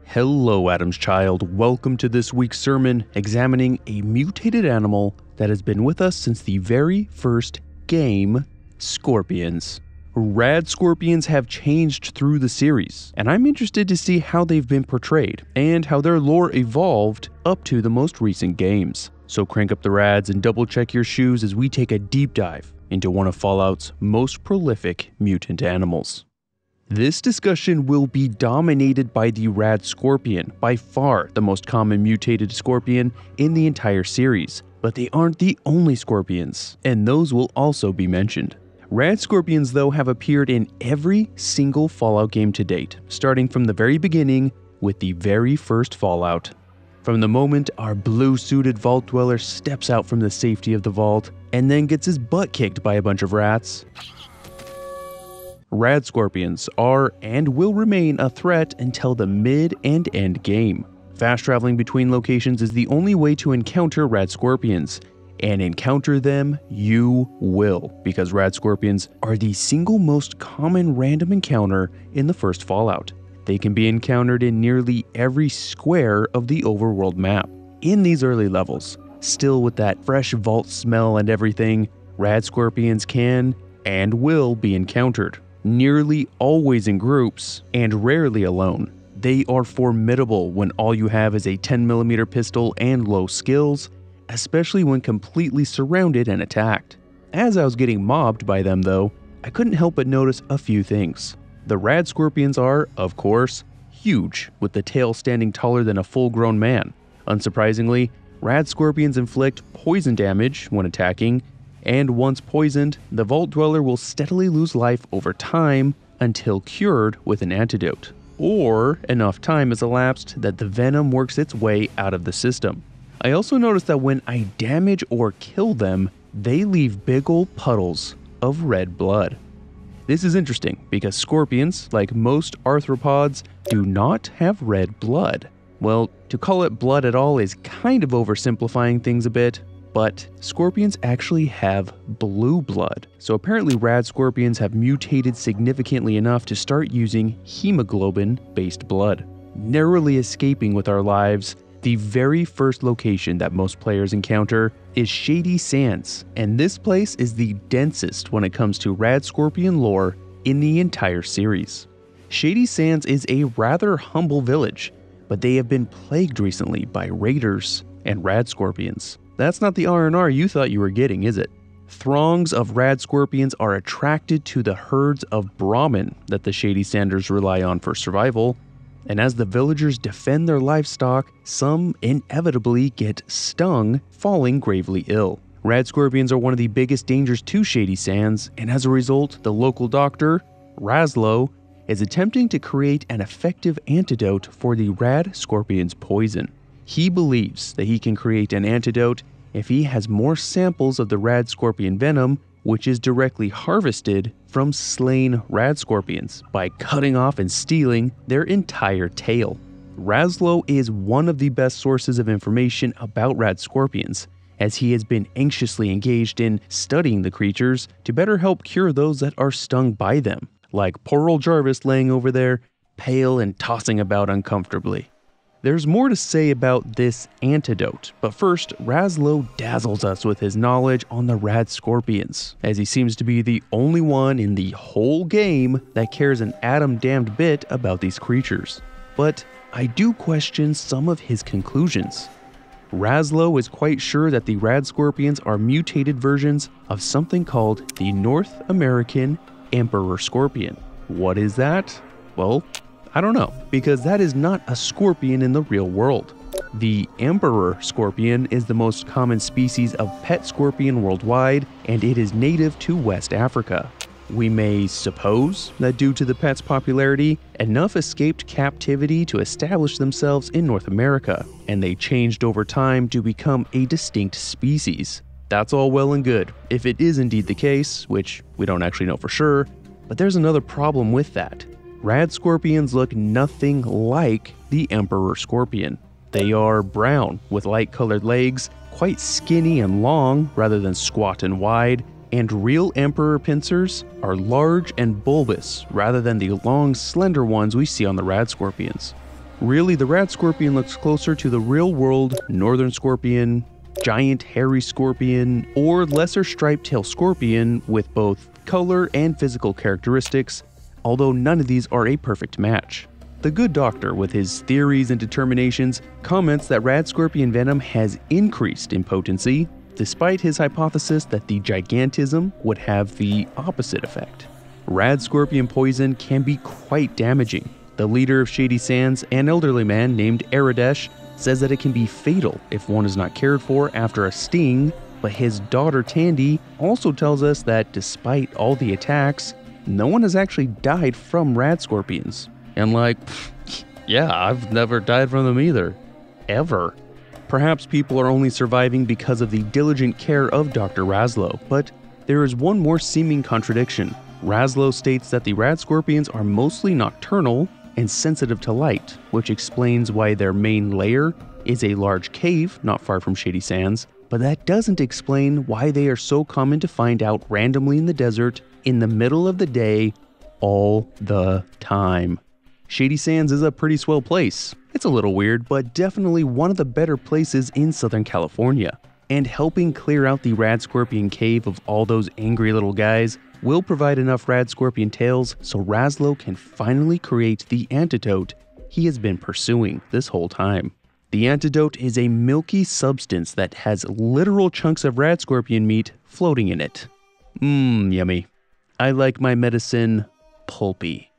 Hello, Adam's child. Welcome to this week's sermon examining a mutated animal that has been with us since the very first game, scorpions. Rad scorpions have changed through the series, and I'm interested to see how they've been portrayed and how their lore evolved up to the most recent games. So crank up the rads and double check your shoes as we take a deep dive into one of Fallout's most prolific mutant animals. This discussion will be dominated by the rad scorpion, by far the most common mutated scorpion in the entire series, but they aren't the only scorpions, and those will also be mentioned. Rad scorpions, though, have appeared in every single Fallout game to date, starting from the very beginning with the very first Fallout. From the moment our blue-suited vault dweller steps out from the safety of the vault and then gets his butt kicked by a bunch of rats, rad scorpions are and will remain a threat until the mid and end game. Fast traveling between locations is the only way to encounter rad scorpions, and encounter them you will, because rad scorpions are the single most common random encounter in the first Fallout. They can be encountered in nearly every square of the overworld map. In these early levels, still with that fresh vault smell and everything, rad scorpions can and will be encountered. Nearly always in groups, and rarely alone. They are formidable when all you have is a 10mm pistol and low skills, especially when completely surrounded and attacked. As I was getting mobbed by them though, I couldn't help but notice a few things. The rad scorpions are, of course, huge, with the tail standing taller than a full-grown man. Unsurprisingly, rad scorpions inflict poison damage when attacking, and once poisoned, the Vault Dweller will steadily lose life over time until cured with an antidote, or enough time has elapsed that the venom works its way out of the system. I also noticed that when I damage or kill them, they leave big ol' puddles of red blood. This is interesting because scorpions, like most arthropods, do not have red blood. Well, to call it blood at all is kind of oversimplifying things a bit, but scorpions actually have blue blood. So apparently rad scorpions have mutated significantly enough to start using hemoglobin-based blood. Narrowly escaping with our lives, the very first location that most players encounter is Shady Sands, and this place is the densest when it comes to rad scorpion lore in the entire series. Shady Sands is a rather humble village, but they have been plagued recently by raiders and rad scorpions. That's not the R&R you thought you were getting, is it? Throngs of rad scorpions are attracted to the herds of Brahmin that the Shady Sanders rely on for survival, and as the villagers defend their livestock, some inevitably get stung, falling gravely ill. Rad scorpions are one of the biggest dangers to Shady Sands, and as a result, the local doctor, Razlo, is attempting to create an effective antidote for the rad scorpion's poison. He believes that he can create an antidote if he has more samples of the rad scorpion venom, which is directly harvested from slain rad scorpions by cutting off and stealing their entire tail. Razlo is one of the best sources of information about rad scorpions, as he has been anxiously engaged in studying the creatures to better help cure those that are stung by them, like poor old Jarvis laying over there, pale and tossing about uncomfortably. There's more to say about this antidote, but first, Razlo dazzles us with his knowledge on the rad scorpions, as he seems to be the only one in the whole game that cares an atom-damned bit about these creatures. But I do question some of his conclusions. Razlo is quite sure that the rad scorpions are mutated versions of something called the North American Emperor Scorpion. What is that? Well, I don't know, because that is not a scorpion in the real world. The Emperor Scorpion is the most common species of pet scorpion worldwide, and it is native to West Africa. We may suppose that due to the pet's popularity, enough escaped captivity to establish themselves in North America, and they changed over time to become a distinct species. That's all well and good, if it is indeed the case, which we don't actually know for sure, but there's another problem with that. Rad scorpions look nothing like the Emperor Scorpion. They are brown with light-colored legs, quite skinny and long rather than squat and wide, and real emperor pincers are large and bulbous rather than the long, slender ones we see on the rad scorpions. Really, the rad scorpion looks closer to the real-world northern scorpion, giant hairy scorpion, or lesser striped-tail scorpion with both color and physical characteristics, although none of these are a perfect match. The good doctor, with his theories and determinations, comments that rad scorpion venom has increased in potency, despite his hypothesis that the gigantism would have the opposite effect. Rad scorpion poison can be quite damaging. The leader of Shady Sands, an elderly man named Aradesh, says that it can be fatal if one is not cared for after a sting, but his daughter Tandy also tells us that despite all the attacks, no one has actually died from rad scorpions. And yeah, I've never died from them either. Ever. Perhaps people are only surviving because of the diligent care of Dr. Raslow, but there is one more seeming contradiction. Raslow states that the rad scorpions are mostly nocturnal and sensitive to light, which explains why their main lair is a large cave not far from Shady Sands, but that doesn't explain why they are so common to find out randomly in the desert in the middle of the day all the time. Shady Sands is a pretty swell place. It's a little weird, but definitely one of the better places in Southern California. And helping clear out the rad scorpion cave of all those angry little guys will provide enough rad scorpion tails so Raslow can finally create the antidote he has been pursuing this whole time. The antidote is a milky substance that has literal chunks of rad scorpion meat floating in it. Yummy. I like my medicine pulpy.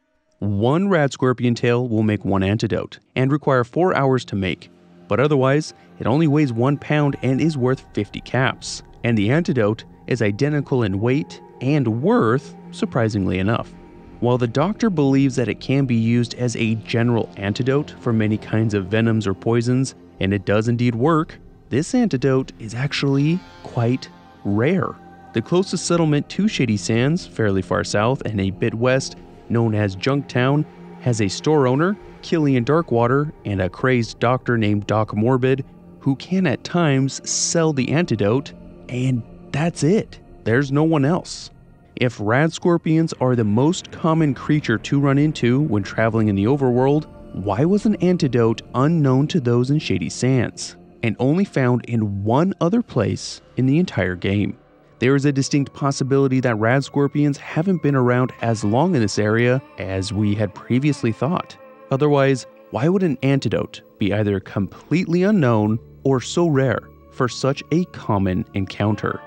One rad scorpion tail will make one antidote and require 4 hours to make, but otherwise it only weighs 1 pound and is worth 50 caps, and the antidote is identical in weight and worth, surprisingly enough. While the doctor believes that it can be used as a general antidote for many kinds of venoms or poisons, and it does indeed work, this antidote is actually quite rare. The closest settlement to Shady Sands, fairly far south and a bit west, known as Junktown, has a store owner, Killian Darkwater, and a crazed doctor named Doc Morbid, who can at times sell the antidote, and that's it. There's no one else. If rad scorpions are the most common creature to run into when traveling in the overworld, why was an antidote unknown to those in Shady Sands, and only found in one other place in the entire game? There is a distinct possibility that rad scorpions haven't been around as long in this area as we had previously thought. Otherwise, why would an antidote be either completely unknown or so rare for such a common encounter?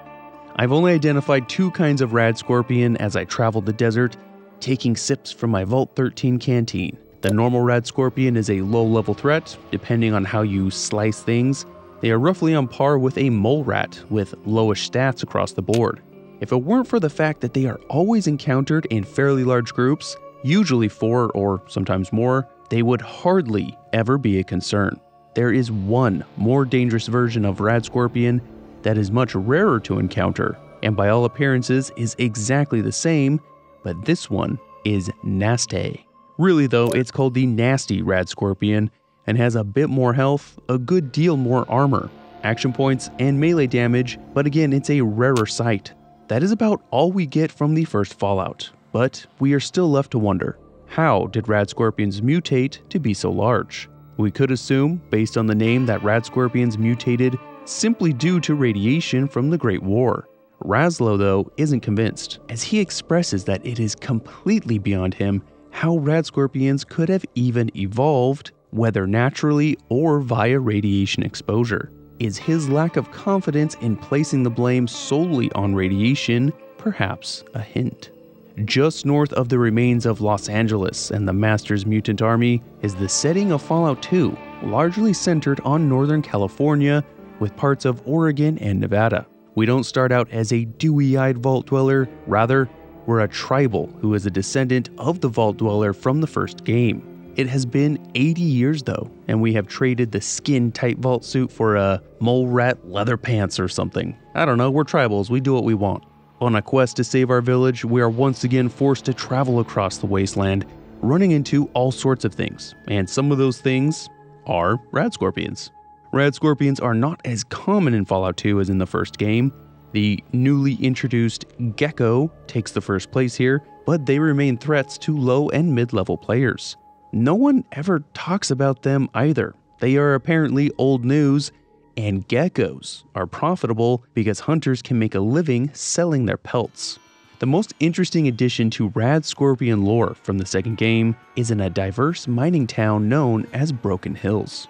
I've only identified 2 kinds of rad scorpion as I traveled the desert, taking sips from my Vault 13 canteen. The normal rad scorpion is a low-level threat, depending on how you slice things. They are roughly on par with a mole rat, with lowish stats across the board. If it weren't for the fact that they are always encountered in fairly large groups, usually 4 or sometimes more, they would hardly ever be a concern. There is one more dangerous version of rad scorpion that is much rarer to encounter, and by all appearances is exactly the same, but this one is nasty. Really though, it's called the nasty rad scorpion, and has a bit more health, a good deal more armor, action points, and melee damage, but again, it's a rarer sight. That is about all we get from the first Fallout, but we are still left to wonder, how did rad scorpions mutate to be so large? We could assume, based on the name, that rad scorpions mutated simply due to radiation from the Great War. Raslow, though, isn't convinced, as he expresses that it is completely beyond him how rad scorpions could have even evolved, whether naturally or via radiation exposure. Is his lack of confidence in placing the blame solely on radiation perhaps a hint? Just north of the remains of Los Angeles and the Master's mutant army is the setting of Fallout 2, largely centered on Northern California with parts of Oregon and Nevada. We don't start out as a dewy-eyed Vault Dweller, rather, we're a tribal who is a descendant of the Vault Dweller from the first game. It has been 80 years though, and we have traded the skin-tight vault suit for a mole rat leather pants or something. I don't know, we're tribals, we do what we want. On a quest to save our village, we are once again forced to travel across the wasteland, running into all sorts of things, and some of those things are rad scorpions. Rad scorpions are not as common in Fallout 2 as in the first game. The newly introduced gecko takes the first place here, but they remain threats to low and mid-level players. No one ever talks about them either. They are apparently old news, and geckos are profitable because hunters can make a living selling their pelts. The most interesting addition to rad scorpion lore from the second game is in a diverse mining town known as Broken Hills.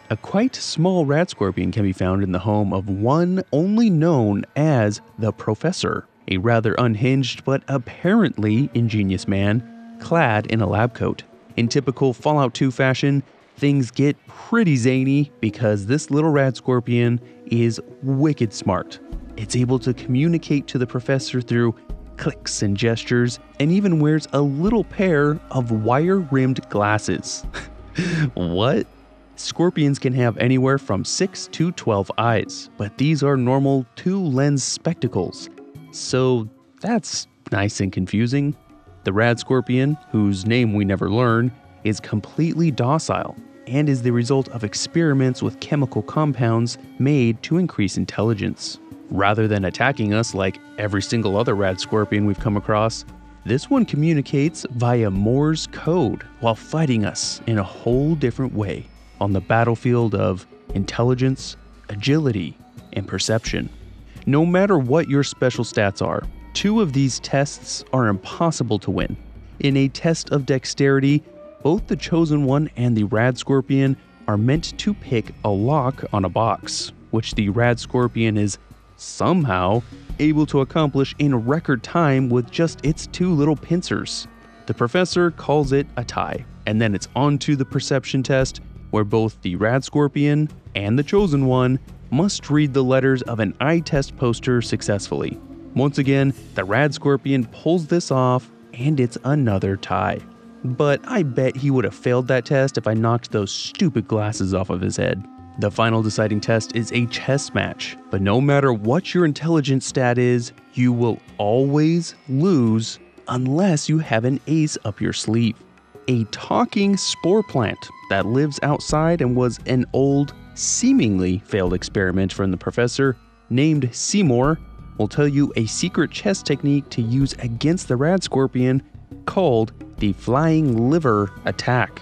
A quite small rad scorpion can be found in the home of one only known as the Professor, a rather unhinged but apparently ingenious man clad in a lab coat. In typical Fallout 2 fashion, things get pretty zany because this little rad scorpion is wicked smart. It's able to communicate to the Professor through clicks and gestures, and even wears a little pair of wire-rimmed glasses. What? Scorpions can have anywhere from 6 to 12 eyes, but these are normal 2-lens spectacles. So that's nice and confusing. The rad scorpion, whose name we never learn, is completely docile and is the result of experiments with chemical compounds made to increase intelligence. Rather than attacking us like every single other rad scorpion we've come across, this one communicates via Morse code while fighting us in a whole different way on the battlefield of intelligence, agility, and perception. No matter what your special stats are, 2 of these tests are impossible to win. In a test of dexterity, both the Chosen One and the rad scorpion are meant to pick a lock on a box, which the rad scorpion is somehow able to accomplish in record time with just its 2 little pincers. The Professor calls it a tie, and then it's on to the perception test, where both the rad scorpion and the Chosen One must read the letters of an eye test poster successfully. Once again, the rad scorpion pulls this off, and it's another tie. But I bet he would have failed that test if I knocked those stupid glasses off of his head. The final deciding test is a chess match, but no matter what your intelligence stat is, you will always lose unless you have an ace up your sleeve. A talking spore plant that lives outside and was an old, seemingly failed experiment from the Professor named Seymour will tell you a secret chess technique to use against the rad scorpion called the flying liver attack.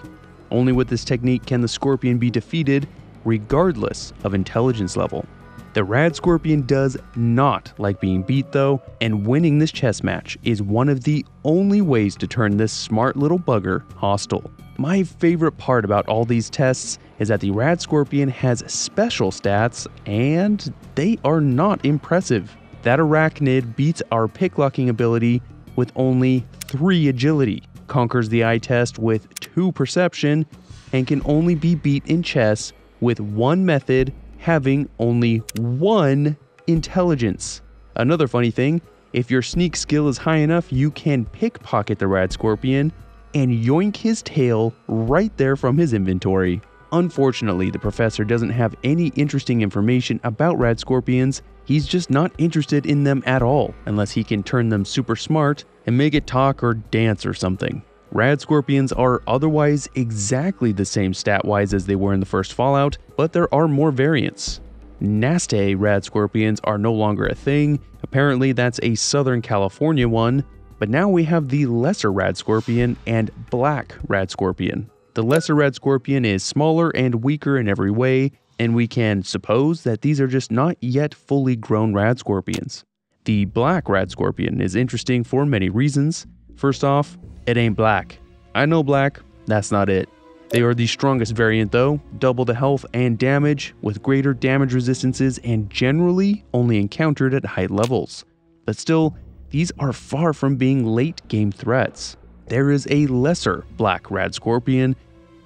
Only with this technique can the scorpion be defeated regardless of intelligence level. The rad scorpion does not like being beat though, and winning this chess match is one of the only ways to turn this smart little bugger hostile. My favorite part about all these tests is that the rad scorpion has special stats, and they are not impressive. That arachnid beats our picklocking ability with only 3 agility, conquers the eye test with 2 perception, and can only be beat in chess with 1 method having only 1 intelligence. Another funny thing, if your sneak skill is high enough, you can pickpocket the rad scorpion and yoink his tail right there from his inventory. Unfortunately, the Professor doesn't have any interesting information about rad scorpions. He's just not interested in them at all, unless he can turn them super smart and make it talk or dance or something. Rad scorpions are otherwise exactly the same stat-wise as they were in the first Fallout, but there are more variants. Nasty rad scorpions are no longer a thing. Apparently that's a Southern California one, but now we have the lesser rad scorpion and black rad scorpion. The lesser rad scorpion is smaller and weaker in every way, and we can suppose that these are just not yet fully grown rad scorpions. The black rad scorpion is interesting for many reasons. First off, it ain't black. I know black, that's not it. They are the strongest variant though, double the health and damage, with greater damage resistances and generally only encountered at high levels. But still, these are far from being late game threats. There is a lesser black rad scorpion,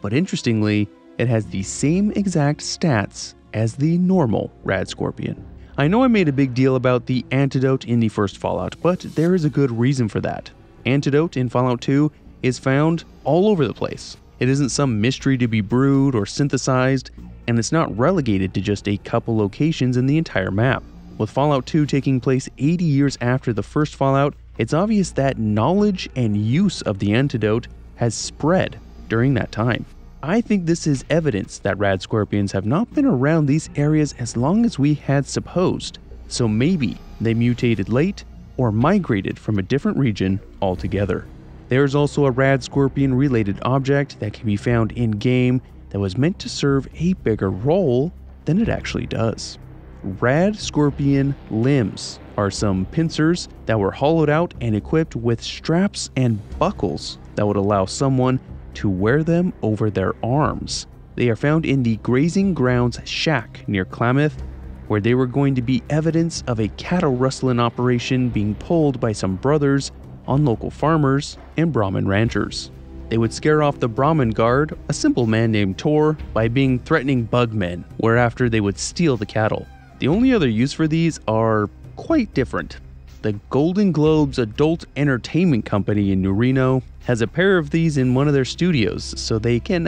but interestingly, it has the same exact stats as the normal rad scorpion. I know I made a big deal about the antidote in the first Fallout, but there is a good reason for that. Antidote in Fallout 2 is found all over the place. It isn't some mystery to be brewed or synthesized, and it's not relegated to just a couple locations in the entire map. With Fallout 2 taking place 80 years after the first Fallout, it's obvious that knowledge and use of the antidote has spread during that time. I think this is evidence that rad scorpions have not been around these areas as long as we had supposed, so maybe they mutated late or migrated from a different region altogether. There's also a rad scorpion related object that can be found in-game that was meant to serve a bigger role than it actually does. Rad scorpion limbs are some pincers that were hollowed out and equipped with straps and buckles that would allow someone to wear them over their arms. They are found in the Grazing Grounds shack near Klamath, where they were going to be evidence of a cattle rustling operation being pulled by some brothers on local farmers and Brahmin ranchers. They would scare off the Brahmin guard, a simple man named Tor, by being threatening bugmen, whereafter they would steal the cattle. The only other use for these are quite different. The Golden Globes Adult Entertainment Company in New Reno has a pair of these in one of their studios so they can,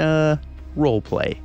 roleplay.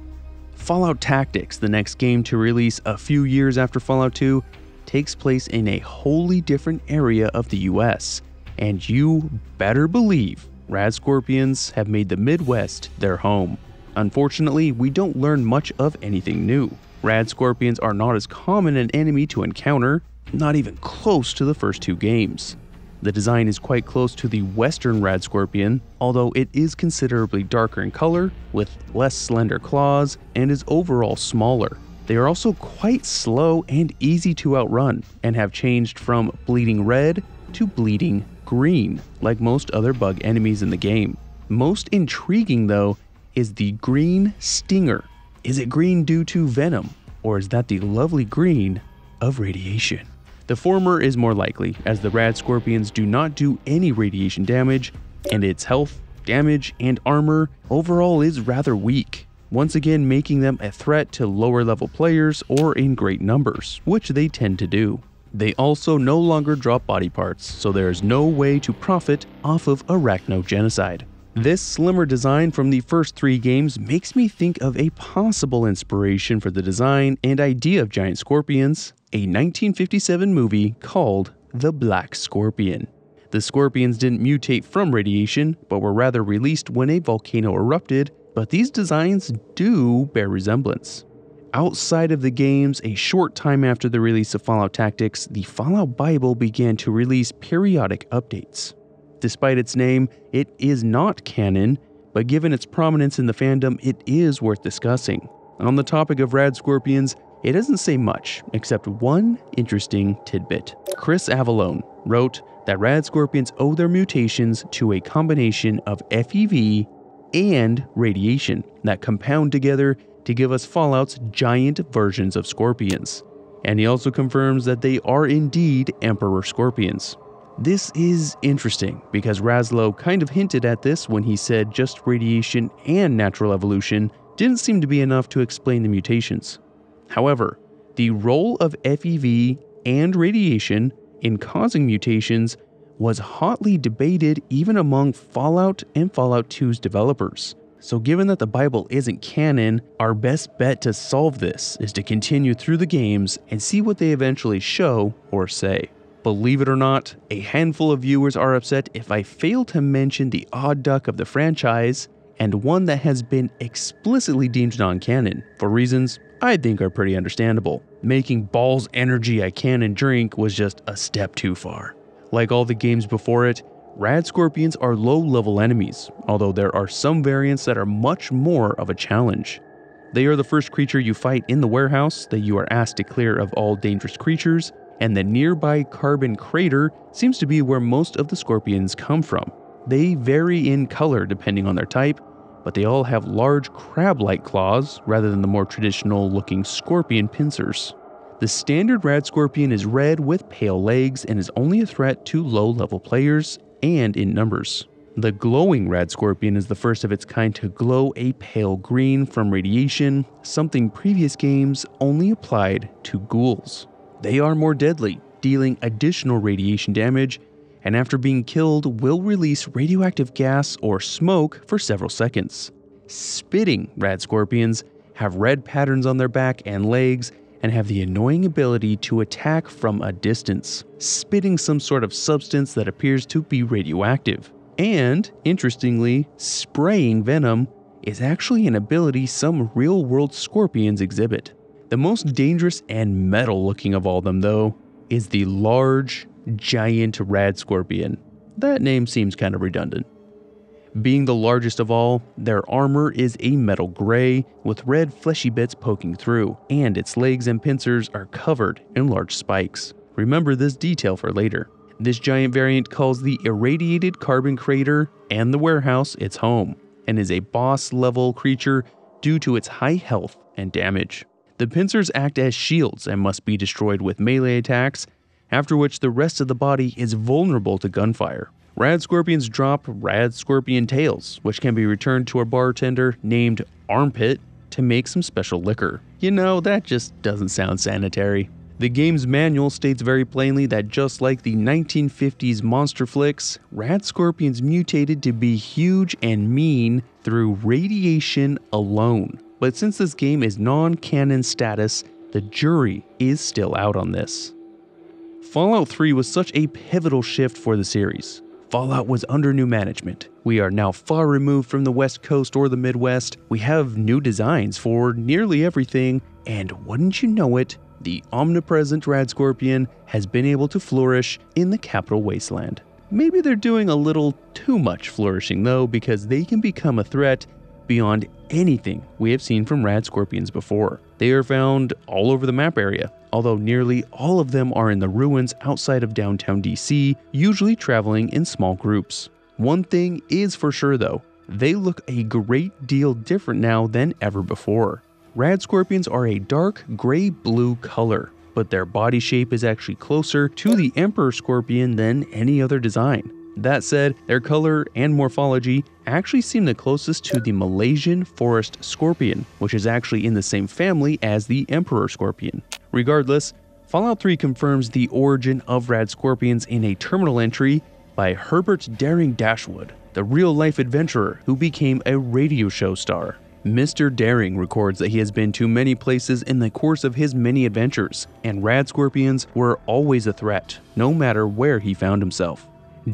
Fallout Tactics, the next game to release a few years after Fallout 2, takes place in a wholly different area of the US, and you better believe rad scorpions have made the Midwest their home. Unfortunately, we don't learn much of anything new. Rad scorpions are not as common an enemy to encounter, not even close to the first two games. The design is quite close to the Western rad scorpion, although it is considerably darker in color, with less slender claws, and is overall smaller. They are also quite slow and easy to outrun, and have changed from bleeding red to bleeding green, like most other bug enemies in the game. Most intriguing though is the green stinger. Is it green due to venom, or is that the lovely green of radiation? The former is more likely, as the rad scorpions do not do any radiation damage, and its health, damage, and armor overall is rather weak, once again making them a threat to lower level players or in great numbers, which they tend to do. They also no longer drop body parts, so there is no way to profit off of arachnogenocide. This slimmer design from the first three games makes me think of a possible inspiration for the design and idea of giant scorpions, a 1957 movie called The Black Scorpion. The scorpions didn't mutate from radiation, but were rather released when a volcano erupted, but these designs do bear resemblance. Outside of the games, a short time after the release of Fallout Tactics, the Fallout Bible began to release periodic updates. Despite its name, it is not canon, but given its prominence in the fandom, it is worth discussing. On the topic of rad scorpions, it doesn't say much, except one interesting tidbit. Chris Avallone wrote that rad scorpions owe their mutations to a combination of FEV and radiation that compound together to give us Fallout's giant versions of scorpions. And he also confirms that they are indeed Emperor scorpions. This is interesting because Razlow kind of hinted at this when he said just radiation and natural evolution didn't seem to be enough to explain the mutations. However, the role of FEV and radiation in causing mutations was hotly debated even among Fallout and Fallout 2's developers. So given that the Bible isn't canon, our best bet to solve this is to continue through the games and see what they eventually show or say. Believe it or not, a handful of viewers are upset if I fail to mention the odd duck of the franchise, and one that has been explicitly deemed non-canon, for reasons I think are pretty understandable. Making Ball's energy a canon drink was just a step too far. Like all the games before it, rad scorpions are low-level enemies, although there are some variants that are much more of a challenge. They are the first creature you fight in the warehouse that you are asked to clear of all dangerous creatures, and the nearby carbon crater seems to be where most of the scorpions come from. They vary in color depending on their type, but they all have large crab-like claws rather than the more traditional-looking scorpion pincers. The standard rad scorpion is red with pale legs and is only a threat to low-level players and in numbers. The glowing rad scorpion is the first of its kind to glow a pale green from radiation, something previous games only applied to ghouls. They are more deadly, dealing additional radiation damage, and after being killed will release radioactive gas or smoke for several seconds. Spitting rad scorpions have red patterns on their back and legs and have the annoying ability to attack from a distance, spitting some sort of substance that appears to be radioactive, and, interestingly, spraying venom is actually an ability some real-world scorpions exhibit. The most dangerous and metal-looking of all them, though, is the large, giant rad scorpion. That name seems kind of redundant. Being the largest of all, their armor is a metal gray with red fleshy bits poking through, and its legs and pincers are covered in large spikes. Remember this detail for later. This giant variant calls the irradiated carbon crater and the warehouse its home, and is a boss-level creature due to its high health and damage. The pincers act as shields and must be destroyed with melee attacks, after which the rest of the body is vulnerable to gunfire. Rad scorpions drop rad scorpion tails, which can be returned to a bartender named Armpit to make some special liquor. You know, that just doesn't sound sanitary. The game's manual states very plainly that just like the 1950s monster flicks, rad scorpions mutated to be huge and mean through radiation alone. But since this game is non-canon status, the jury is still out on this. Fallout 3 was such a pivotal shift for the series. Fallout was under new management. We are now far removed from the West Coast or the Midwest. We have new designs for nearly everything, and wouldn't you know it, the omnipresent rad scorpion has been able to flourish in the capital wasteland. Maybe they're doing a little too much flourishing though, because they can become a threat beyond anything we have seen from rad scorpions before. They are found all over the map area, although nearly all of them are in the ruins outside of downtown DC, usually traveling in small groups. One thing is for sure though, they look a great deal different now than ever before. Rad scorpions are a dark gray-blue color, but their body shape is actually closer to the emperor scorpion than any other design. That said, their color and morphology actually seem the closest to the Malaysian forest scorpion, which is actually in the same family as the emperor scorpion. Regardless, Fallout 3 confirms the origin of rad scorpions in a terminal entry by Herbert Daring Dashwood, the real-life adventurer who became a radio show star. Mr. Daring records that he has been to many places in the course of his many adventures, and rad scorpions were always a threat, no matter where he found himself.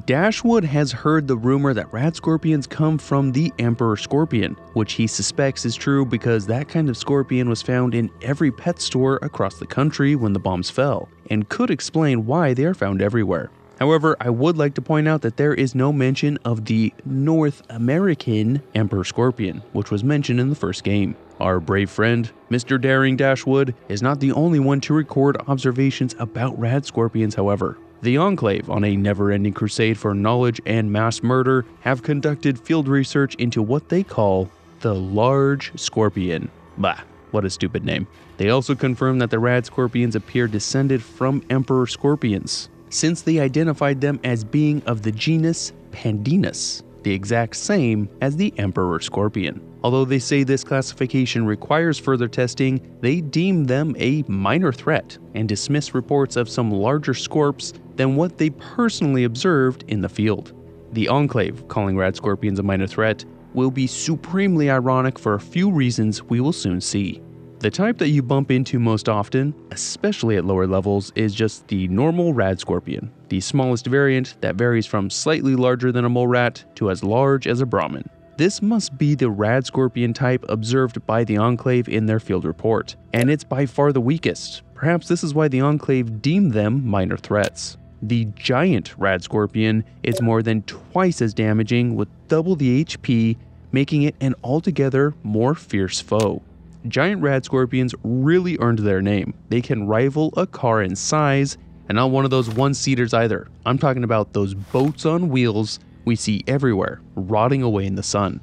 Dashwood has heard the rumor that rad scorpions come from the Emperor Scorpion, which he suspects is true because that kind of scorpion was found in every pet store across the country when the bombs fell, and could explain why they are found everywhere. However, I would like to point out that there is no mention of the North American Emperor Scorpion, which was mentioned in the first game. Our brave friend, Mr. Daring Dashwood, is not the only one to record observations about rad scorpions, however. The Enclave, on a never-ending crusade for knowledge and mass murder, have conducted field research into what they call the Large Scorpion. Bah, what a stupid name. They also confirmed that the rad scorpions appear descended from Emperor Scorpions, since they identified them as being of the genus Pandinus, the exact same as the Emperor Scorpion. Although they say this classification requires further testing, they deem them a minor threat and dismiss reports of some larger scorps than what they personally observed in the field. The Enclave, calling rad scorpions a minor threat, will be supremely ironic for a few reasons we will soon see. The type that you bump into most often, especially at lower levels, is just the normal rad scorpion, the smallest variant that varies from slightly larger than a mole rat to as large as a Brahmin. This must be the rad scorpion type observed by the Enclave in their field report, and it's by far the weakest. Perhaps this is why the Enclave deemed them minor threats. The giant rad scorpion is more than twice as damaging with double the HP, making it an altogether more fierce foe. Giant rad scorpions really earned their name. They can rival a car in size, and not one of those one-seaters either. I'm talking about those boats on wheels we see everywhere, rotting away in the sun.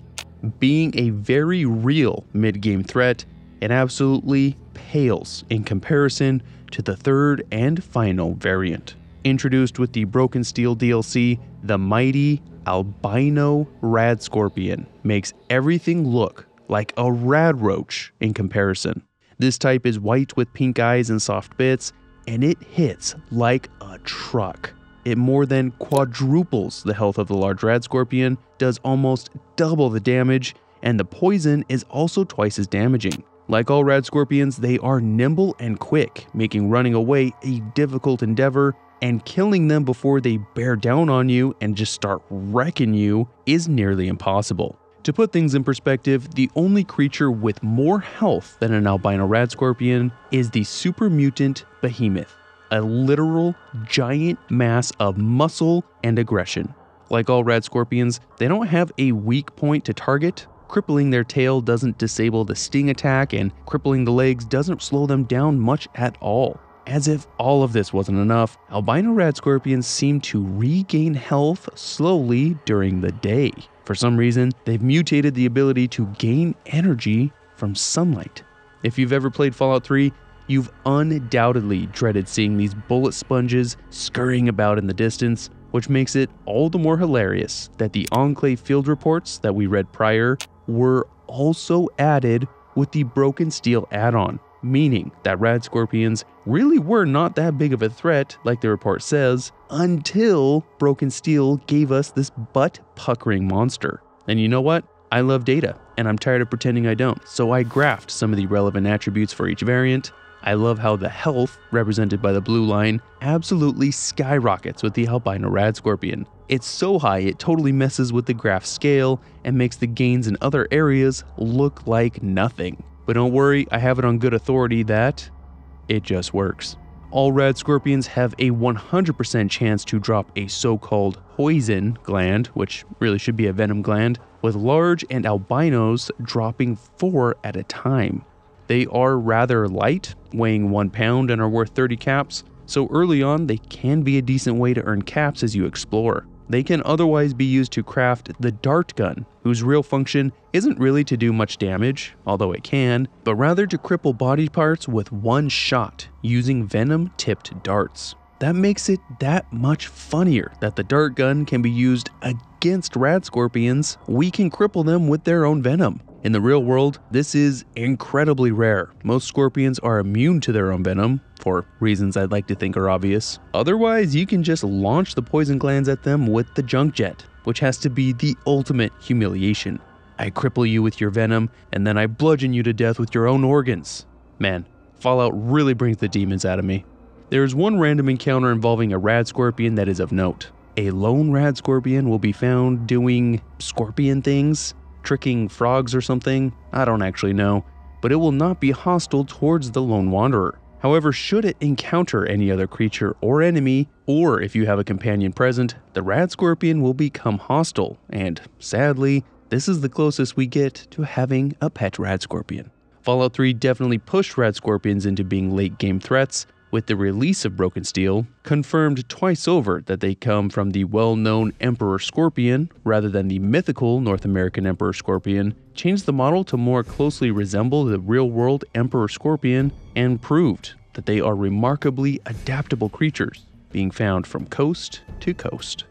Being a very real mid-game threat, it absolutely pales in comparison to the third and final variant. Introduced with the Broken Steel DLC, the mighty albino rad scorpion makes everything look like a rad roach in comparison. This type is white with pink eyes and soft bits, and it hits like a truck. It more than quadruples the health of the large rad scorpion, does almost double the damage, and the poison is also twice as damaging. Like all rad scorpions, they are nimble and quick, making running away a difficult endeavor, and killing them before they bear down on you and just start wrecking you is nearly impossible. To put things in perspective, the only creature with more health than an albino rad scorpion is the super mutant behemoth, a literal giant mass of muscle and aggression. Like all rad scorpions, they don't have a weak point to target. Crippling their tail doesn't disable the sting attack, and crippling the legs doesn't slow them down much at all. As if all of this wasn't enough, albino rad scorpions seem to regain health slowly during the day. For some reason, they've mutated the ability to gain energy from sunlight. If you've ever played Fallout 3, you've undoubtedly dreaded seeing these bullet sponges scurrying about in the distance, which makes it all the more hilarious that the Enclave field reports that we read prior were also added with the Broken Steel add-on, meaning that rad scorpions really were not that big of a threat like the report says until Broken Steel gave us this butt-puckering monster. And you know what? I love data, and I'm tired of pretending I don't, so I graphed some of the relevant attributes for each variant. I love how the health, represented by the blue line, absolutely skyrockets with the albino rad scorpion. It's so high it totally messes with the graph scale and makes the gains in other areas look like nothing. But don't worry, I have it on good authority that it just works. All rad scorpions have a 100% chance to drop a so-called poison gland, which really should be a venom gland, with large and albinos dropping 4 at a time. They are rather light, weighing 1 pound and are worth 30 caps, so early on they can be a decent way to earn caps as you explore. They can otherwise be used to craft the dart gun, whose real function isn't really to do much damage, although it can, but rather to cripple body parts with one shot using venom-tipped darts. That makes it that much funnier that the dart gun can be used against rad scorpions. We can cripple them with their own venom. In the real world, this is incredibly rare. Most scorpions are immune to their own venom, for reasons I'd like to think are obvious. Otherwise, you can just launch the poison glands at them with the junk jet, which has to be the ultimate humiliation. I cripple you with your venom, and then I bludgeon you to death with your own organs. Man, Fallout really brings the demons out of me. There is one random encounter involving a rad scorpion that is of note. A lone rad scorpion will be found doing scorpion things, tricking frogs or something, I don't actually know, but it will not be hostile towards the lone wanderer. However, should it encounter any other creature or enemy, or if you have a companion present, the rad scorpion will become hostile, and sadly, this is the closest we get to having a pet rad scorpion. Fallout 3 definitely pushed rad scorpions into being late game threats. With the release of Broken Steel, confirmed twice over that they come from the well-known Emperor Scorpion rather than the mythical North American Emperor Scorpion, changed the model to more closely resemble the real-world Emperor Scorpion, and proved that they are remarkably adaptable creatures, being found from coast to coast.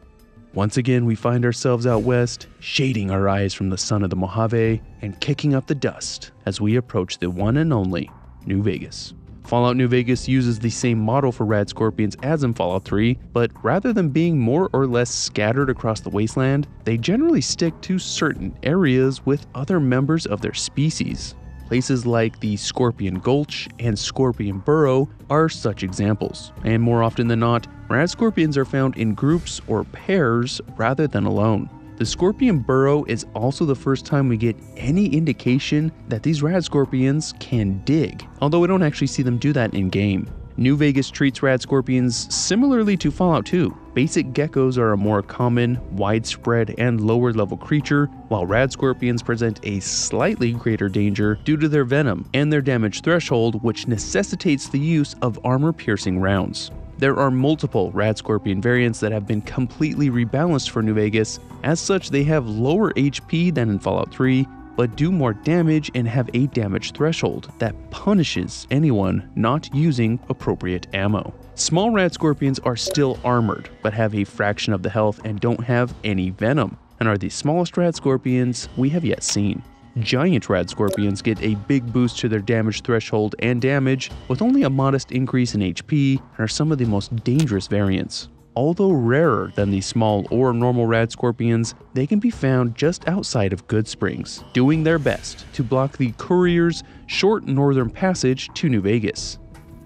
Once again, we find ourselves out west, shading our eyes from the sun of the Mojave, and kicking up the dust as we approach the one and only New Vegas. Fallout New Vegas uses the same model for rad scorpions as in Fallout 3, but rather than being more or less scattered across the wasteland, they generally stick to certain areas with other members of their species. Places like the Scorpion Gulch and Scorpion Burrow are such examples, and more often than not, rad scorpions are found in groups or pairs rather than alone. The Scorpion Burrow is also the first time we get any indication that these rad scorpions can dig, although we don't actually see them do that in-game. New Vegas treats rad scorpions similarly to Fallout 2. Basic geckos are a more common, widespread, and lower-level creature, while rad scorpions present a slightly greater danger due to their venom and their damage threshold, which necessitates the use of armor-piercing rounds. There are multiple rad scorpion variants that have been completely rebalanced for New Vegas. As such, they have lower HP than in Fallout 3, but do more damage and have a damage threshold that punishes anyone not using appropriate ammo. Small rad scorpions are still armored, but have a fraction of the health and don't have any venom, and are the smallest rad scorpions we have yet seen. Giant rad scorpions get a big boost to their damage threshold and damage, with only a modest increase in HP, and are some of the most dangerous variants. Although rarer than the small or normal rad scorpions, they can be found just outside of Good Springs, doing their best to block the courier's short northern passage to New Vegas.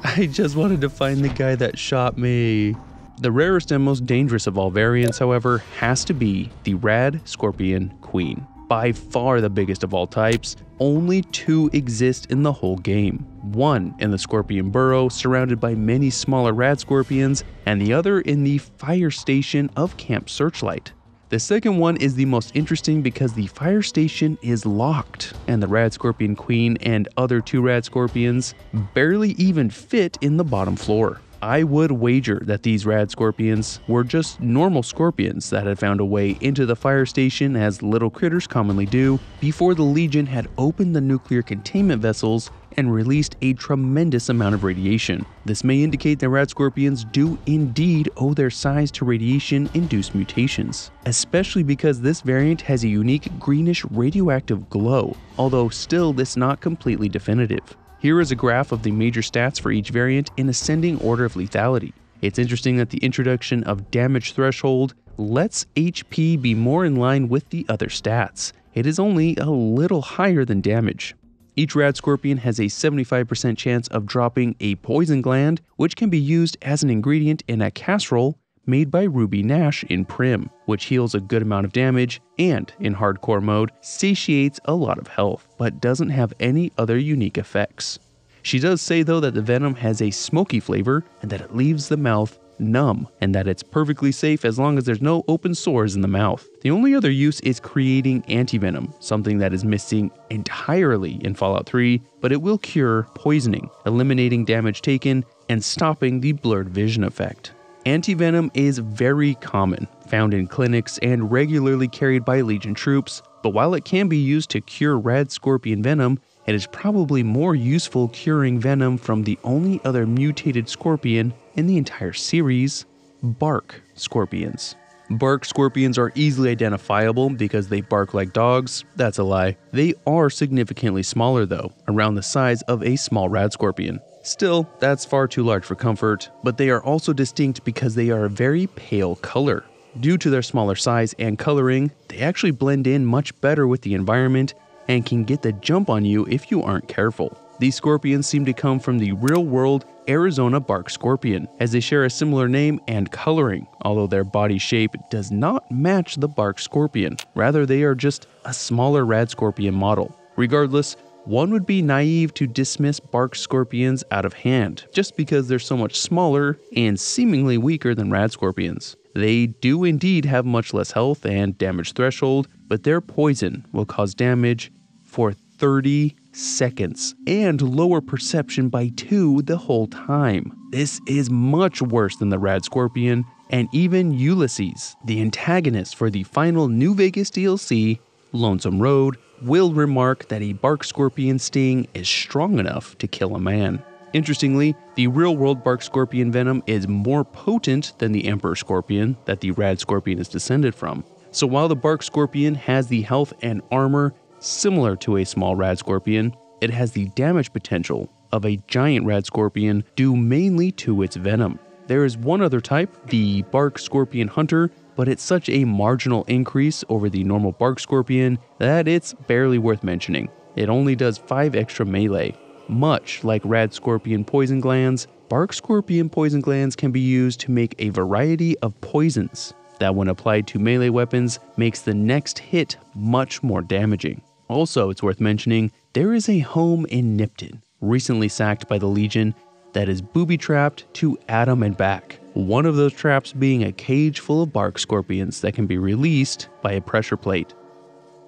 I just wanted to find the guy that shot me. The rarest and most dangerous of all variants, however, has to be the Rad Scorpion Queen. by far the biggest of all types. Only 2 exist in the whole game. One in the Scorpion Burrow, surrounded by many smaller rad scorpions, and the other in the fire station of Camp Searchlight. The second one is the most interesting because the fire station is locked, and the Rad Scorpion Queen and other 2 rad scorpions barely even fit in the bottom floor. I would wager that these rad scorpions were just normal scorpions that had found a way into the fire station, as little critters commonly do, before the Legion had opened the nuclear containment vessels and released a tremendous amount of radiation. This may indicate that rad scorpions do indeed owe their size to radiation-induced mutations, especially because this variant has a unique greenish radioactive glow, although still this not completely definitive. Here is a graph of the major stats for each variant in ascending order of lethality. It's interesting that the introduction of damage threshold lets HP be more in line with the other stats. It is only a little higher than damage. Each rad scorpion has a 75% chance of dropping a poison gland, which can be used as an ingredient in a casserole made by Ruby Nash in Prim, which heals a good amount of damage and, in hardcore mode, satiates a lot of health, but doesn't have any other unique effects. She does say though that the venom has a smoky flavor and that it leaves the mouth numb, and that it's perfectly safe as long as there's no open sores in the mouth. The only other use is creating antivenom, something that is missing entirely in Fallout 3, but it will cure poisoning, eliminating damage taken and stopping the blurred vision effect. Antivenom is very common, found in clinics and regularly carried by Legion troops, but while it can be used to cure rad scorpion venom, it is probably more useful curing venom from the only other mutated scorpion in the entire series, bark scorpions. Bark scorpions are easily identifiable because they bark like dogs. That's a lie. They are significantly smaller though, around the size of a small rad scorpion. Still, that's far too large for comfort, but they are also distinct because they are a very pale color. Due to their smaller size and coloring, they actually blend in much better with the environment and can get the jump on you if you aren't careful. These scorpions seem to come from the real-world Arizona bark scorpion, as they share a similar name and coloring, although their body shape does not match the bark scorpion. Rather, they are just a smaller rad scorpion model. Regardless, one would be naive to dismiss bark scorpions out of hand, just because they're so much smaller and seemingly weaker than rad scorpions. They do indeed have much less health and damage threshold, but their poison will cause damage for 30 seconds and lower perception by 2 the whole time. This is much worse than the rad scorpion, and even Ulysses, the antagonist for the final New Vegas DLC, Lonesome Road, will remark that a bark scorpion sting is strong enough to kill a man. Interestingly, the real-world bark scorpion venom is more potent than the emperor scorpion that the rad scorpion is descended from. So while the bark scorpion has the health and armor similar to a small rad scorpion, it has the damage potential of a giant rad scorpion due mainly to its venom. There is one other type, the bark scorpion hunter, but it's such a marginal increase over the normal bark scorpion that it's barely worth mentioning. It only does 5 extra melee. Much like rad scorpion poison glands, bark scorpion poison glands can be used to make a variety of poisons that, when applied to melee weapons, makes the next hit much more damaging. Also, it's worth mentioning, there is a home in Nipton, recently sacked by the Legion, that is booby-trapped to Adam and back. One of those traps being a cage full of bark scorpions that can be released by a pressure plate.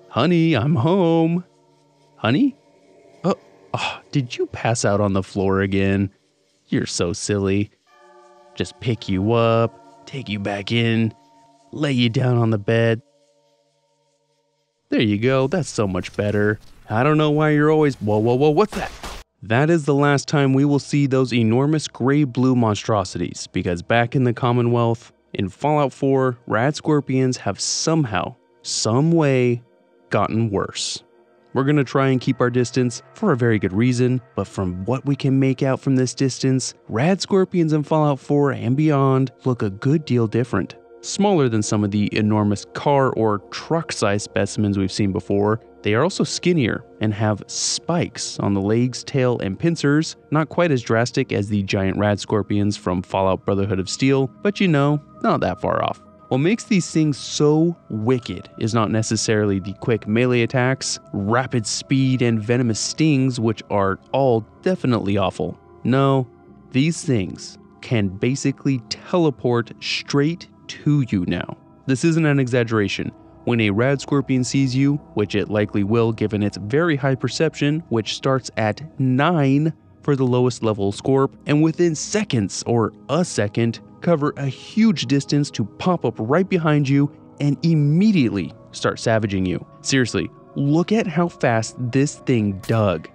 Honey, I'm home. Honey? Oh, did you pass out on the floor again? You're so silly. Just pick you up, take you back in, lay you down on the bed. There you go, that's so much better. I don't know why you're always... Whoa, what's that? That is the last time we will see those enormous gray-blue monstrosities, because back in the Commonwealth, in Fallout 4, rad scorpions have somehow, some way, gotten worse. We're going to try and keep our distance for a very good reason, but from what we can make out from this distance, rad scorpions in Fallout 4 and beyond look a good deal different. Smaller than some of the enormous car or truck-sized specimens we've seen before, they are also skinnier and have spikes on the legs, tail, and pincers, not quite as drastic as the giant rad scorpions from Fallout Brotherhood of Steel, but you know, not that far off. What makes these things so wicked is not necessarily the quick melee attacks, rapid speed, and venomous stings, which are all definitely awful. No, these things can basically teleport straight to you now. This isn't an exaggeration. When a rad scorpion sees you, which it likely will given its very high perception, which starts at 9 for the lowest level Scorp, and within seconds or a second, cover a huge distance to pop up right behind you and immediately start savaging you. Seriously, look at how fast this thing dug.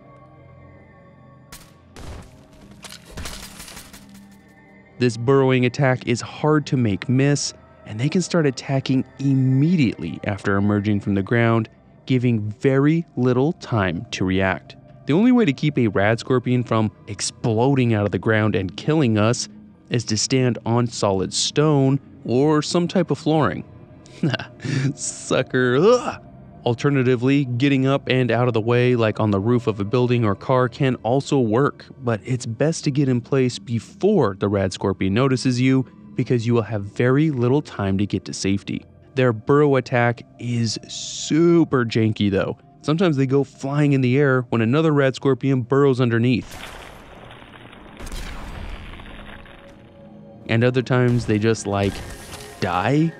This burrowing attack is hard to make miss, and they can start attacking immediately after emerging from the ground, giving very little time to react. The only way to keep a rad scorpion from exploding out of the ground and killing us is to stand on solid stone or some type of flooring. Sucker. Ugh. Alternatively, getting up and out of the way like on the roof of a building or car can also work, but it's best to get in place before the rad scorpion notices you because you will have very little time to get to safety. Their burrow attack is super janky though. Sometimes they go flying in the air when another rad scorpion burrows underneath. And other times they just like die.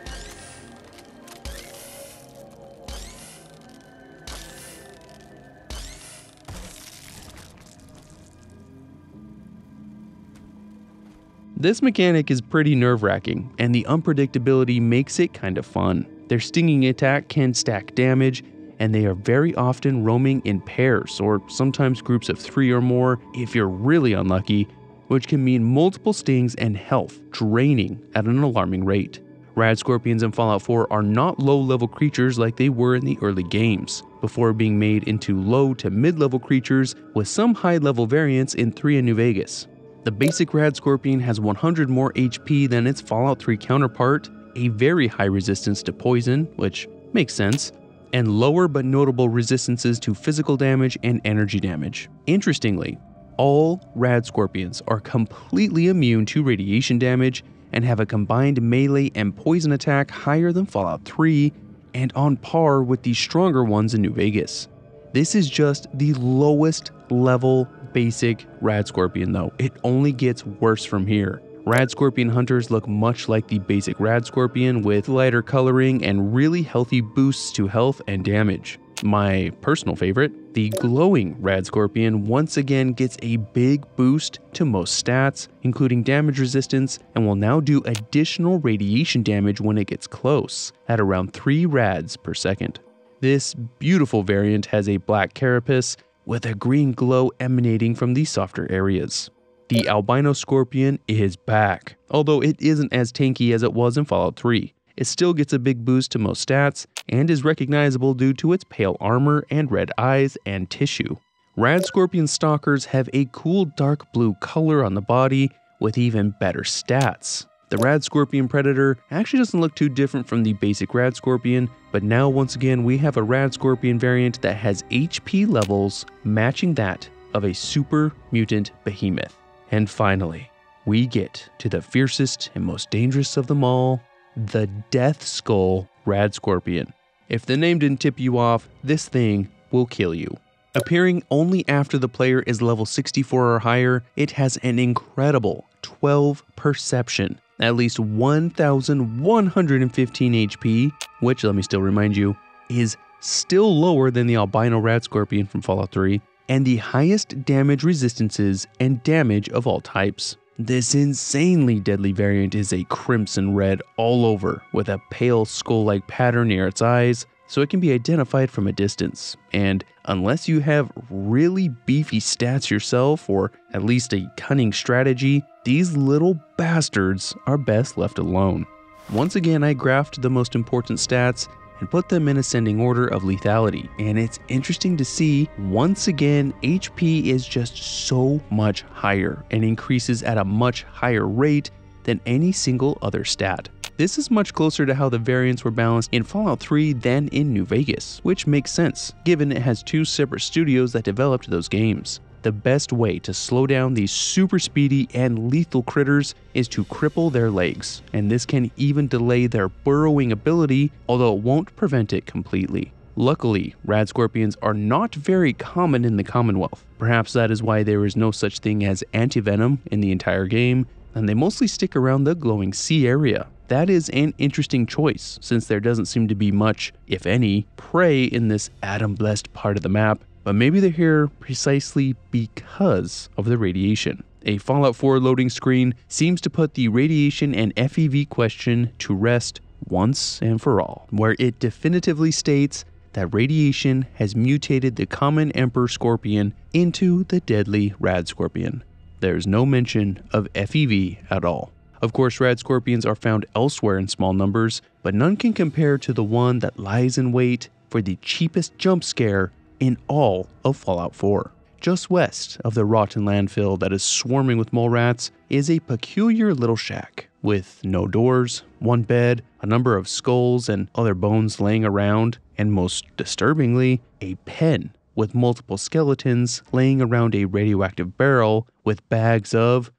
This mechanic is pretty nerve-wracking, and the unpredictability makes it kind of fun. Their stinging attack can stack damage, and they are very often roaming in pairs, or sometimes groups of 3 or more if you're really unlucky, which can mean multiple stings and health draining at an alarming rate. Rad scorpions in Fallout 4 are not low-level creatures like they were in the early games, before being made into low to mid-level creatures with some high-level variants in 3 and New Vegas. The basic rad scorpion has 100 more HP than its Fallout 3 counterpart, a very high resistance to poison, which makes sense, and lower but notable resistances to physical damage and energy damage. Interestingly, all rad scorpions are completely immune to radiation damage and have a combined melee and poison attack higher than Fallout 3 and on par with the stronger ones in New Vegas. This is just the lowest level basic rad scorpion though. It only gets worse from here. Rad scorpion hunters look much like the basic rad scorpion with lighter coloring and really healthy boosts to health and damage. My personal favorite, the glowing rad scorpion once again gets a big boost to most stats, including damage resistance, and will now do additional radiation damage when it gets close, at around 3 rads per second. This beautiful variant has a black carapace with a green glow emanating from the softer areas. The albino scorpion is back, although it isn't as tanky as it was in Fallout 3. It still gets a big boost to most stats, and is recognizable due to its pale armor and red eyes and tissue. Rad scorpion stalkers have a cool dark blue color on the body with even better stats. The rad scorpion predator actually doesn't look too different from the basic rad scorpion, but now once again we have a rad scorpion variant that has HP levels matching that of a super mutant behemoth. And finally, we get to the fiercest and most dangerous of them all, the Death Skull Rad Scorpion. If the name didn't tip you off, this thing will kill you. Appearing only after the player is level 64 or higher, it has an incredible 12 perception, at least 1,115 HP, which, let me still remind you, is still lower than the albino rad scorpion from Fallout 3, and the highest damage resistances and damage of all types. This insanely deadly variant is a crimson red all over with a pale skull-like pattern near its eyes, so it can be identified from a distance. And unless you have really beefy stats yourself, or at least a cunning strategy, these little bastards are best left alone. Once again, I graphed the most important stats and put them in ascending order of lethality, and it's interesting to see, once again, HP is just so much higher and increases at a much higher rate than any single other stat. This is much closer to how the variants were balanced in Fallout 3 than in New Vegas, which makes sense, given it has 2 separate studios that developed those games. The best way to slow down these super speedy and lethal critters is to cripple their legs, and this can even delay their burrowing ability, although it won't prevent it completely. Luckily, rad scorpions are not very common in the Commonwealth. Perhaps that is why there is no such thing as antivenom in the entire game, and they mostly stick around the glowing sea area. That is an interesting choice, since there doesn't seem to be much, if any, prey in this atom-blessed part of the map, but maybe they're here precisely because of the radiation. A Fallout 4 loading screen seems to put the radiation and FEV question to rest once and for all, where it definitively states that radiation has mutated the common emperor scorpion into the deadly rad scorpion. There's no mention of FEV at all. Of course, rad scorpions are found elsewhere in small numbers, but none can compare to the one that lies in wait for the cheapest jump scare in all of Fallout 4. Just west of the rotten landfill that is swarming with mole rats is a peculiar little shack with no doors, one bed, a number of skulls and other bones laying around, and most disturbingly, a pen with multiple skeletons laying around a radioactive barrel with bags of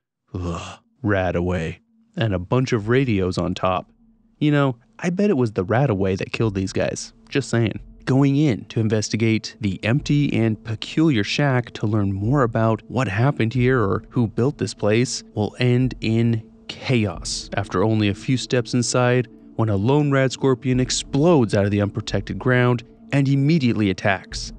radaway and a bunch of radios on top. You know, I bet it was the radaway that killed these guys. Just saying. Going in to investigate the empty and peculiar shack to learn more about what happened here or who built this place will end in chaos after only a few steps inside, when a lone rad scorpion explodes out of the unprotected ground and immediately attacks.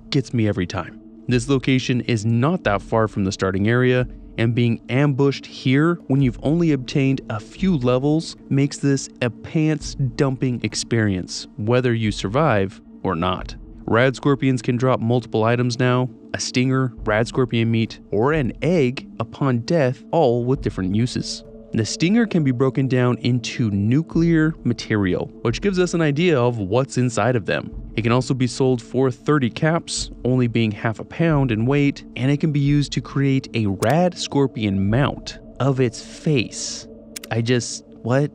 Gets me every time. This location is not that far from the starting area, and being ambushed here when you've only obtained a few levels makes this a pants-dumping experience, whether you survive or not. Rad scorpions can drop multiple items now, a stinger, rad scorpion meat, or an egg upon death, all with different uses. The stinger can be broken down into nuclear material, which gives us an idea of what's inside of them. It can also be sold for 30 caps, only being half a pound in weight, and it can be used to create a rad scorpion mount of its face. What?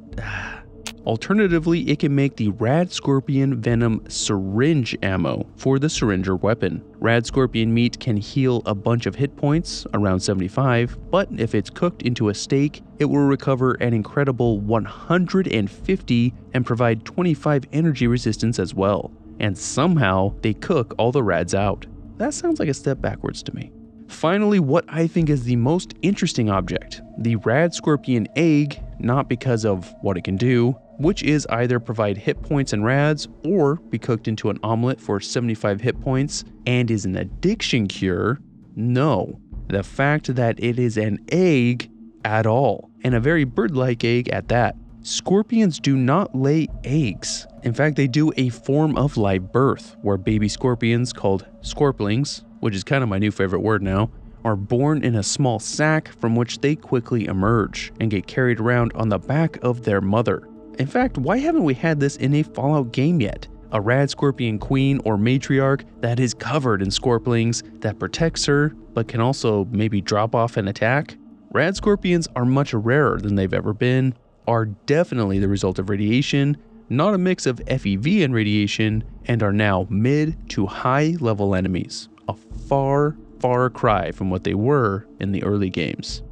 Alternatively, it can make the rad scorpion venom syringe ammo for the syringer weapon. Rad scorpion meat can heal a bunch of hit points, around 75, but if it's cooked into a steak, it will recover an incredible 150 and provide 25 energy resistance as well. And somehow, they cook all the rads out. That sounds like a step backwards to me. Finally, what I think is the most interesting object, the rad scorpion egg, not because of what it can do, which is either provide hit points and rads or be cooked into an omelet for 75 hit points and is an addiction cure. No, the fact that it is an egg at all, and a very bird-like egg at that. Scorpions do not lay eggs. In fact, they do a form of live birth, where baby scorpions called scorplings, which is kind of my new favorite word now, are born in a small sac from which they quickly emerge and get carried around on the back of their mother. In fact, why haven't we had this in a Fallout game yet? A rad scorpion queen or matriarch that is covered in scorplings that protects her, but can also maybe drop off and attack? Rad scorpions are much rarer than they've ever been, are definitely the result of radiation, not a mix of FEV and radiation, and are now mid to high level enemies. A far cry from what they were in the early games.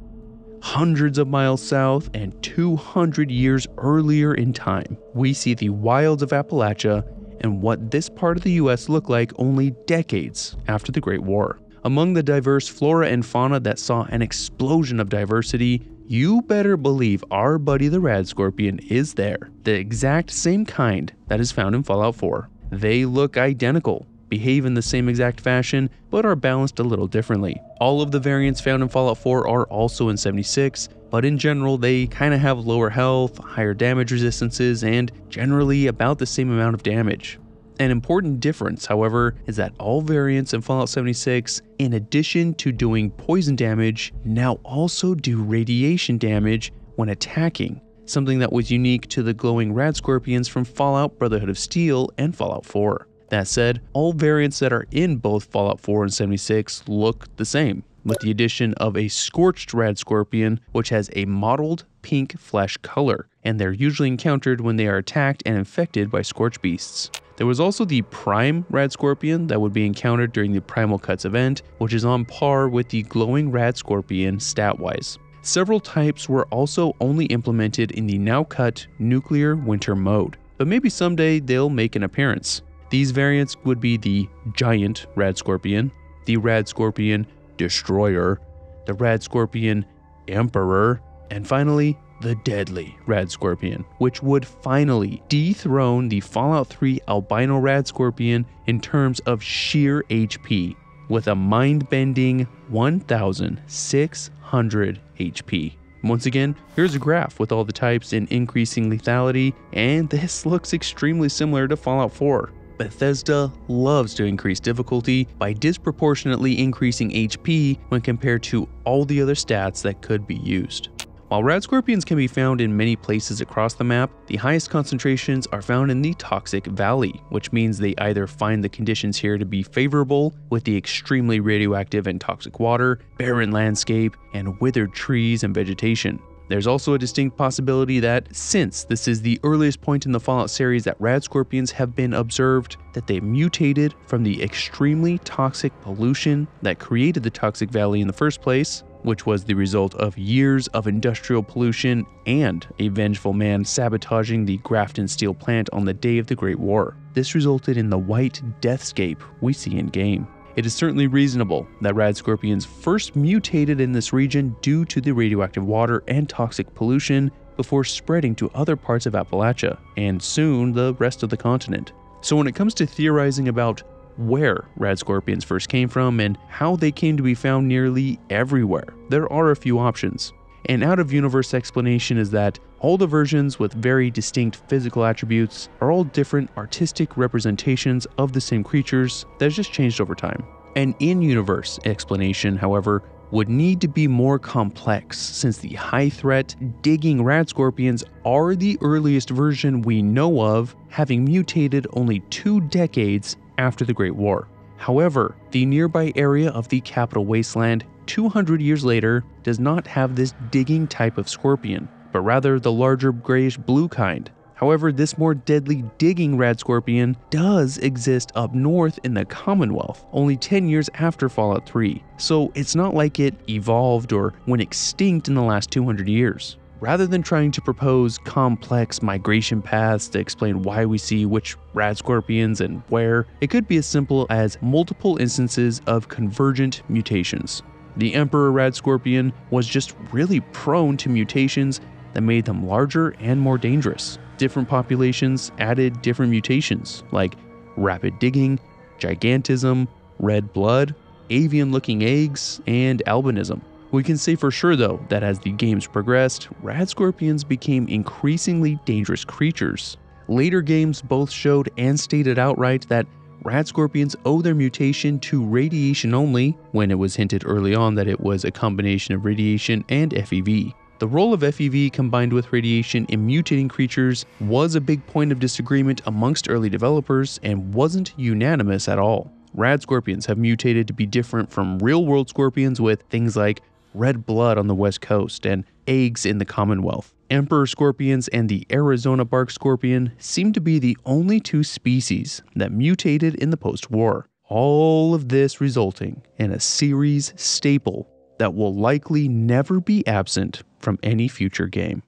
Hundreds of miles south and 200 years earlier in time, we see the wilds of Appalachia and what this part of the US looked like only decades after the Great War. Among the diverse flora and fauna that saw an explosion of diversity, you better believe our buddy the rad scorpion is there, the exact same kind that is found in Fallout 4. They look identical, behave in the same exact fashion, but are balanced a little differently. All of the variants found in Fallout 4 are also in 76, but in general they kind of have lower health, higher damage resistances, and generally about the same amount of damage. An important difference, however, is that all variants in Fallout 76, in addition to doing poison damage, now also do radiation damage when attacking, something that was unique to the glowing rad scorpions from Fallout Brotherhood of Steel and Fallout 4. That said, all variants that are in both Fallout 4 and 76 look the same, with the addition of a scorched rad scorpion, which has a mottled pink flesh color, and they're usually encountered when they are attacked and infected by scorch beasts. There was also the Prime Rad Scorpion that would be encountered during the Primal Cuts event, which is on par with the glowing Rad Scorpion stat-wise. Several types were also only implemented in the now cut Nuclear Winter mode, but maybe someday they'll make an appearance. These variants would be the Giant Rad Scorpion, the Rad Scorpion Destroyer, the Rad Scorpion Emperor, and finally, the Deadly Rad Scorpion, which would finally dethrone the Fallout 3 Albino Rad Scorpion in terms of sheer HP, with a mind-bending 1,600 HP. Once again, here's a graph with all the types in increasing lethality, and this looks extremely similar to Fallout 4. Bethesda loves to increase difficulty by disproportionately increasing HP when compared to all the other stats that could be used. While Rad Scorpions can be found in many places across the map, the highest concentrations are found in the Toxic Valley, which means they either find the conditions here to be favorable with the extremely radioactive and toxic water, barren landscape, and withered trees and vegetation. There's also a distinct possibility that, since this is the earliest point in the Fallout series that Rad Scorpions have been observed, that they mutated from the extremely toxic pollution that created the Toxic Valley in the first place, which was the result of years of industrial pollution and a vengeful man sabotaging the Grafton steel plant on the day of the Great War. This resulted in the white deathscape we see in-game. It is certainly reasonable that Rad Scorpions first mutated in this region due to the radioactive water and toxic pollution before spreading to other parts of Appalachia, and soon the rest of the continent. So when it comes to theorizing about where Rad Scorpions first came from and how they came to be found nearly everywhere, there are a few options. An out-of-universe explanation is that all the versions with very distinct physical attributes are all different artistic representations of the same creatures that have just changed over time. An in-universe explanation, however, would need to be more complex, since the high-threat, digging Rad Scorpions are the earliest version we know of, having mutated only 2 decades after the Great War. However, the nearby area of the capital wasteland 200 years later does not have this digging type of scorpion, but rather the larger grayish-blue kind. However, this more deadly digging Rad Scorpion does exist up north in the Commonwealth, only 10 years after Fallout 3, so it's not like it evolved or went extinct in the last 200 years. Rather than trying to propose complex migration paths to explain why we see which Rad Scorpions and where, it could be as simple as multiple instances of convergent mutations. The Emperor Rad Scorpion was just really prone to mutations that made them larger and more dangerous. Different populations added different mutations, like rapid digging, gigantism, red blood, avian-looking eggs, and albinism. We can say for sure though that as the games progressed, Rad Scorpions became increasingly dangerous creatures. Later games both showed and stated outright that Rad Scorpions owe their mutation to radiation only, when it was hinted early on that it was a combination of radiation and FEV. The role of FEV combined with radiation in mutating creatures was a big point of disagreement amongst early developers and wasn't unanimous at all. Rad Scorpions have mutated to be different from real-world scorpions with things like red blood on the west coast and eggs in the Commonwealth. Emperor scorpions and the Arizona bark scorpion seem to be the only 2 species that mutated in the post-war. All of this resulting in a series staple that will likely never be absent from any future game.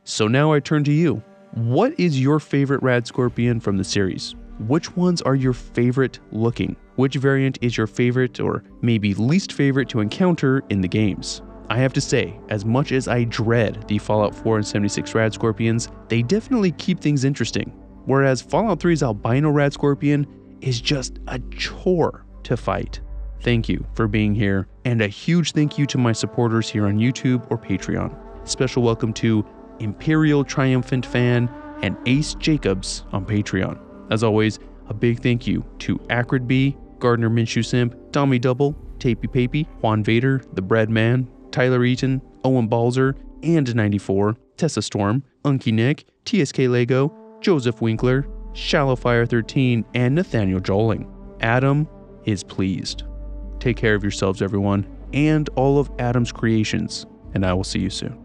So now I turn to you. What is your favorite Rad Scorpion from the series? Which ones are your favorite looking? Which variant is your favorite or maybe least favorite to encounter in the games? I have to say, as much as I dread the Fallout 4 and 76 Rad Scorpions, they definitely keep things interesting. Whereas Fallout 3's Albino Rad Scorpion is just a chore to fight. Thank you for being here, and a huge thank you to my supporters here on YouTube or Patreon. Special welcome to Imperial Triumphant Fan and Ace Jacobs on Patreon. As always, a big thank you to Acrid B, Gardner Minshew Simp, Tommy Double, Tapey Papey, Juan Vader, The Bread Man, Tyler Eaton, Owen Balzer, and 94, Tessa Storm, Unky Nick, TSK Lego, Joseph Winkler, Shallowfire 13, and Nathaniel Joling. Adam is pleased. Take care of yourselves, everyone, and all of Adam's creations, and I will see you soon.